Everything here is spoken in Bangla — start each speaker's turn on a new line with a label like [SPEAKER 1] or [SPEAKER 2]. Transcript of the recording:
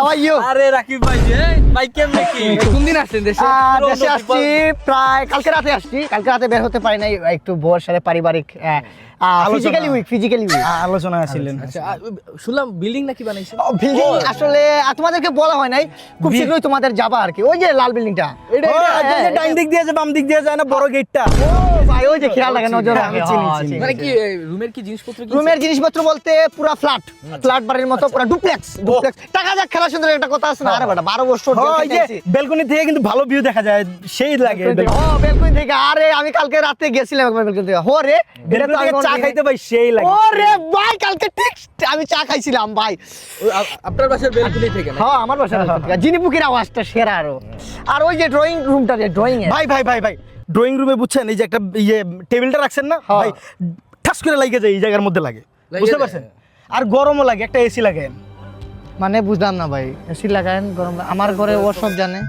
[SPEAKER 1] How are you?
[SPEAKER 2] আরে রাকিব ভাই ভাই কেমনে কি
[SPEAKER 3] কোন দিন আসছেন দেশে?
[SPEAKER 1] দেশে আসছি প্রায় কালকে রাতে আসছি। কালকে রাতে বের হতে পারি নাই, একটু বউর সাথে পারিবারিক ফিজিক্যালি উইক
[SPEAKER 4] আলোচনা ছিলেন।
[SPEAKER 3] আচ্ছা শুনলাম বিল্ডিং নাকি বানাইছেন?
[SPEAKER 1] বিল্ডিং আসলে তোমাদেরকে বলা হয় নাই, খুব শীঘ্রই তোমাদের যাবা আর কি। ওই যে লাল বিল্ডিংটা,
[SPEAKER 4] ডাইন দিক দিয়ে যে বাম দিক দিয়ে যায় না বড় গেটটা,
[SPEAKER 1] ভাই ওই যে খেয়াল রাখেন, নজর রাখেন।
[SPEAKER 3] মানে কি রুমের কি জিনিসপত্র কি?
[SPEAKER 1] রুমের জিনিসপত্র বলতে পুরা ফ্ল্যাট বাড়ির মতো, পুরা ডুপ্লেক্স। টাকা যাক খেলা সুন্দর একটা কথা আছে না? আরে বেটা 12 বছর
[SPEAKER 4] ওই যে ব্যালকনি থেকে কিন্তু ভালো ভিউ দেখা যায়, সেই লাগে।
[SPEAKER 1] বেলকুনি থেকে। আরে আমি কালকে রাতে গেছিলাম একবার বেলকুনি থেকে। হরে এটা তো আমি
[SPEAKER 4] চা খাইতে ভাই সেই লাগে।
[SPEAKER 1] ওরে ভাই কালকে ঠিক আমি চা খাইছিলাম ভাই।
[SPEAKER 3] আপনার বাসার বেলকুনি থেকে না?
[SPEAKER 1] হ্যাঁ আমার বাসার থেকে। জিনিপুকির আওয়াজটা সেরা আরো। আর ওই যে ড্রয়িং রুমটা, যে ড্রয়িং এ
[SPEAKER 4] ভাই ভাই ভাই ভাই ড্রয়িং রুমে বুঝছেন এই যে একটা টেবিলটা রাখছেন না ভাই, ঠাস করে লাগে যায় এই জায়গার মধ্যে লাগে, বুঝতে পারছেন? আর গরমও লাগে, একটা এসি লাগায়।
[SPEAKER 1] মানে বুঝলাম না ভাই। এসি লাগায়েন, গরম আমার ঘরে ও সব জানে।